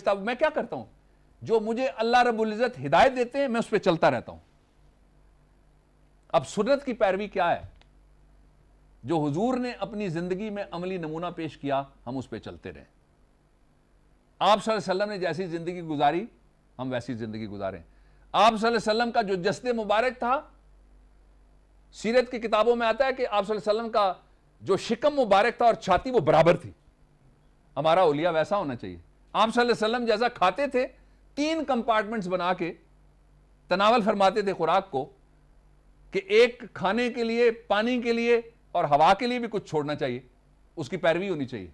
گزشتہ میں کیا کرتا ہوں؟ جو مجھے اللہ رب العزت ہدایت دیتے ہیں میں اس پہ چلتا رہتا ہوں. اب سنت کی پیروی کیا ہے؟ جو حضور نے اپنی زندگی میں عملی نمونہ پیش کیا ہم اس پہ چلتے رہیں. آپ صلی اللہ علیہ وسلم نے جیسی زندگی گزاری ہم ویسی زندگی گزاریں. آپ صلی اللہ علیہ وسلم کا جو جسد مبارک تھا، سیرت کی کتابوں میں آتا ہے کہ آپ صلی اللہ علیہ وسلم کا جو شکم مبارک تھا اور چھاتی وہ برابر تھی. ہمارا اولیاء ویسا ہونا چاہیے. آپ صلی اللہ علیہ وسلم جیسا کھاتے تھے 3 کمپارٹمنٹس بنا کے تناول فرماتے تھے خوراک کو، کہ ایک کھانے کے لیے، پانی کے لیے اور ہوا کے لیے بھی کچھ چھوڑنا چاہیے. اس کی پیروی ہونی چاہیے.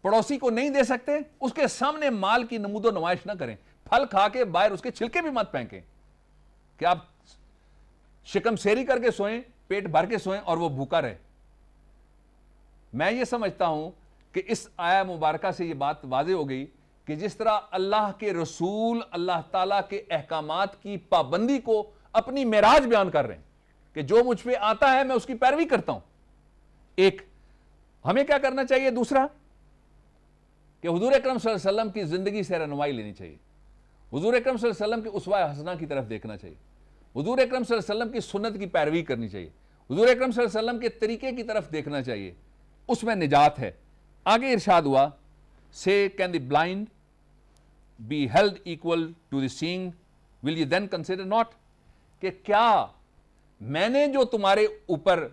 پڑوسی کو نہیں دے سکتے اس کے سامنے مال کی نمود و نمائش نہ کریں. پھل کھا کے باہر اس کے چھلکے بھی مت پھینکیں کہ آپ شکم سیری کر کے سوئیں، پیٹ بھر کے سوئیں اور وہ بھوکا رہے. میں یہ سمجھتا ہوں کہ اس آیہ مبارکہ سے یہ بات واضح ہو گئی کہ جس طرح اللہ کے رسول اللہ تعالیٰ کے احکامات کی پابندی کو اپنی معراج بیان کر رہے ہیں کہ جو مجھ پہ آتا ہے میں اس کی پیروی کرتا ہوں. ایک ہمیں کیا کرنا چاہیے؟ دوسرا کہ حضور اکرم صلی اللہ علیہ وسلم کی زندگی سے رہنمائی لینی چاہیے. حضور اکرم صلی اللہ علیہ وسلم کی اسوہ حسنہ کی طرف دیکھنا چاہیے. حضور اکرم صلی اللہ علیہ وسلم کی سنت کی پیروی کرنی چاہیے. حضور اکرم صلی اللہ علیہ وسلم کے طریقے کی طرف دیکھنا چاہیے. اس میں نجات ہے. آگے ارشاد ہوا، say can the blind be held equal to the seeing, will you then consider not؟ کہ کیا میں نے جو تمہارے اوپر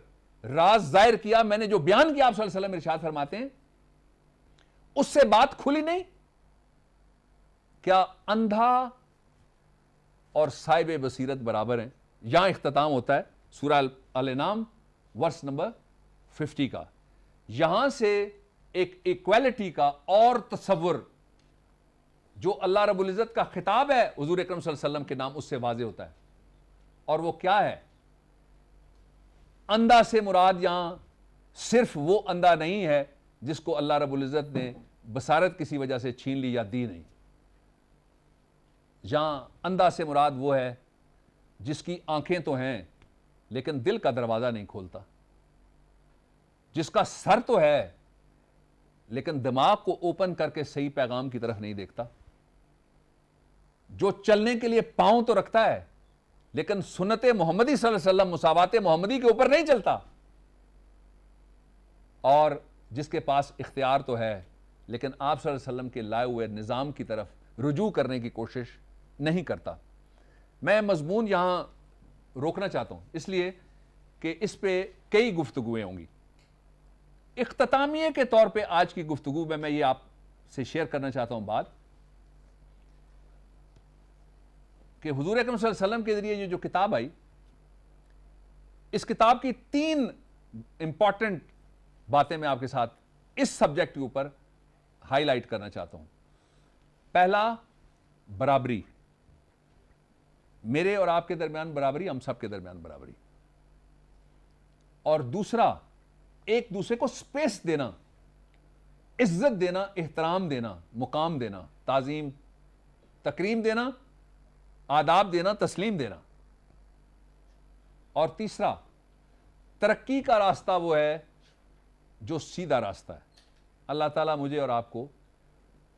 راز ظاہر کیا، میں نے جو بیان کیا، آپ صلی اللہ علیہ وسلم ارشاد فرماتے ہیں، اس سے بات کھلی نہیں؟ کیا اندھا اور صاحب بصیرت برابر ہیں؟ یہاں اختتام ہوتا ہے سورہ الانعام ورس نمبر 50 کا. یہاں سے ایک ایکویلٹی کا اور تصور جو اللہ رب العزت کا خطاب ہے حضور اکرم صلی اللہ علیہ وسلم کے نام، اس سے واضح ہوتا ہے. اور وہ کیا ہے؟ اندھا سے مراد یہاں صرف وہ اندھا نہیں ہے جس کو اللہ رب العزت نے بصارت کسی وجہ سے چھین لی یا دی نہیں. یہاں اندھا سے مراد وہ ہے جس کی آنکھیں تو ہیں لیکن دل کا دروازہ نہیں کھولتا، جس کا سر تو ہے لیکن دماغ کو اوپن کر کے صحیح پیغام کی طرف نہیں دیکھتا، جو چلنے کے لیے پاؤں تو رکھتا ہے لیکن سنت محمدی صلی اللہ علیہ وسلم، مساوات محمدی کے اوپر نہیں چلتا، اور جس کے پاس اختیار تو ہے لیکن آپ صلی اللہ علیہ وسلم کے لائے ہوئے نظام کی طرف رجوع کرنے کی کوشش نہیں کرتا. میں مضمون یہاں روکنا چاہتا ہوں اس لیے کہ اس پہ کئی گفتگویں ہوں گی. اختتامیہ کے طور پہ آج کی گفتگو میں یہ آپ سے شیئر کرنا چاہتا ہوں بات کہ حضور اکرم صلی اللہ علیہ وسلم کے ذریعے یہ جو کتاب آئی، اس کتاب کی 3 امپورٹنٹ باتیں میں آپ کے ساتھ اس سبجیکٹ کے اوپر ہائی لائٹ کرنا چاہتا ہوں. پہلا، برابری. میرے اور آپ کے درمیان برابری، ہم سب کے درمیان برابری. اور دوسرا، ایک دوسرے کو سپیس دینا، عزت دینا، احترام دینا، مقام دینا، تعظیم، تکریم دینا، آداب دینا، تسلیم دینا. اور تیسرا، ترقی کا راستہ وہ ہے جو سیدھا راستہ ہے. اللہ تعالیٰ مجھے اور آپ کو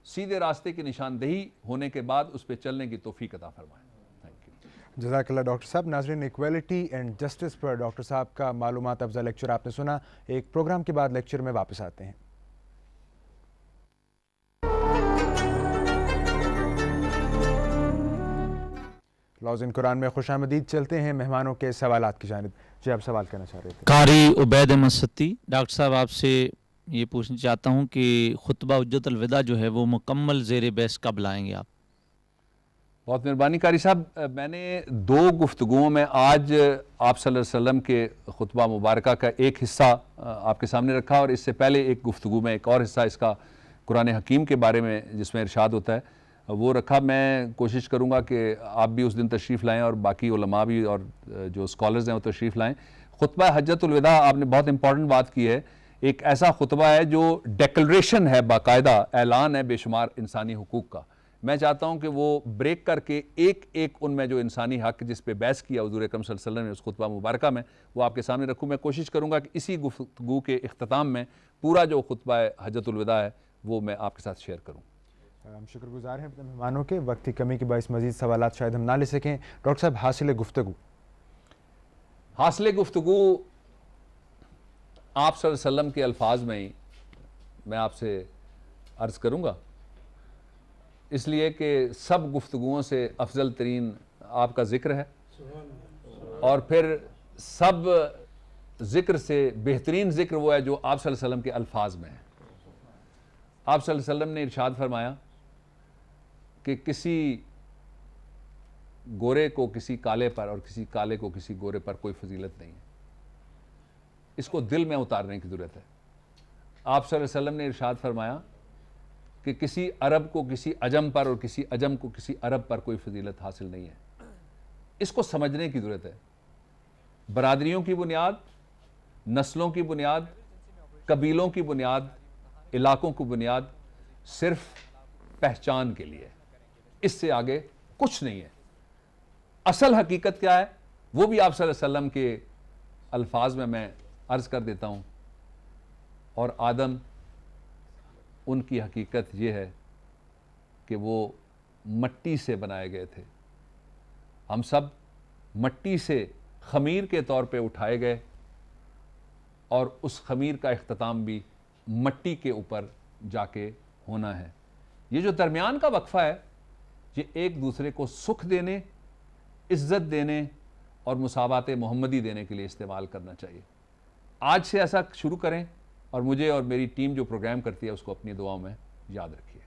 سیدھے راستے کی نشاندہی ہونے کے بعد اس پہ چلنے کی توفیق عطا فرمائے. جزاک اللہ ڈاکٹر صاحب. ناظرین، equality and justice per doctor صاحب کا معلومات افزا لیکچر آپ نے سنا. ایک پروگرام کے بعد لیکچر میں واپس آتے ہیں. لوزن قرآن میں خوش آمدید. چلتے ہیں مہمانوں کے سوالات کی جانب. جی، آپ سوال کرنا چاہ رہے تھے. قاری عبید احمد ستی. ڈاکٹر صاحب، آپ سے یہ پوچھنا چاہتا ہوں کہ خطبہ حجت الوداع جو ہے وہ مکمل زیر بحث کب لائیں گے آپ؟ بہت مہربانی قاری صاحب. میں نے 2 گفتگوؤں میں آج آپ صلی اللہ علیہ وسلم کے خطبہ مبارکہ کا ایک حصہ آپ کے سامنے رکھا، اور اس سے پہلے ایک گفتگو میں ایک اور حصہ اس کا قرآن حکیم کے بارے میں جس میں ارشاد ہوتا ہے وہ رکھا. میں کوشش کروں گا کہ آپ بھی اس دن تشریف لائیں اور باقی علماء بھی اور جو اسکالرز ہیں وہ تشریف لائیں. خطبہ حجت الوداع آپ نے بہت امپورٹنٹ بات کی ہے. ایک ایسا خطبہ ہے جو ڈیکلریشن ہے، باقاعدہ اعلان ہے بے شمار انسانی حقوق کا. میں چاہتا ہوں کہ وہ بریک کر کے ایک ایک ان میں جو انسانی حق جس پہ بحث کیا حضور اکرم صلی اللہ علیہ وسلم نے اس خطبہ مبارکہ میں، وہ آپ کے سامنے رکھوں. میں کوشش کروں گا کہ اسی گفتگو کے اختتام میں پورا جو خطبہ حجت الوداع ہے وہ میں آپ کے ساتھ شیئر کروں. ہم شکر گزار ہیں اپنے مہمانوں کے. وقت کی کمی کے باعث مزید سوالات شاید ہم نہ لے سکیں. ڈاکٹر صاحب، حاصل گفتگو آپ صلی اللہ علیہ وسلم کے الفاظ میں ہی میں آپ سے عرض کروں گا، اس لیے کہ سب گفتگوؤں سے افضل ترین آپ کا ذکر ہے، اور پھر سب ذکر سے بہترین ذکر وہ ہے جو آپ صلی اللہ علیہ وسلم کے الفاظ میں ہے. آپ صلی اللہ علیہ وسلم نے ارشاد فرمایا کہ کسی گورے کو کسی کالے پر اور کسی کالے کو کسی گورے پر کوئی فضیلت نہیں ہے. اس کو دل میں اتارنے کی ضرورت ہے. آپ صلی اللہ علیہ وسلم نے ارشاد فرمایا کہ کسی عرب کو کسی عجم پر اور کسی عجم کو کسی عرب پر کوئی فضیلت حاصل نہیں ہے. اس کو سمجھنے کی ضرورت ہے. برادریوں کی بنیاد، نسلوں کی بنیاد، قبیلوں کی بنیاد، علاقوں کی بنیاد صرف پہچان کے لیے، اس سے آگے کچھ نہیں ہے. اصل حقیقت کیا ہے وہ بھی آپ صلی اللہ علیہ وسلم کے الفاظ میں عرض کر دیتا ہوں. اور آدم، ان کی حقیقت یہ ہے کہ وہ مٹی سے بنائے گئے تھے. ہم سب مٹی سے خمیر کے طور پہ اٹھائے گئے، اور اس خمیر کا اختتام بھی مٹی کے اوپر جا کے ہونا ہے. یہ جو درمیان کا وقفہ ہے، یہ ایک دوسرے کو سکھ دینے، عزت دینے اور مساوات محمدی دینے کے لیے استعمال کرنا چاہیے. آج سے ایسا شروع کریں، اور مجھے اور میری ٹیم جو پروگرام کرتی ہے اس کو اپنی دعاؤں میں یاد رکھیے.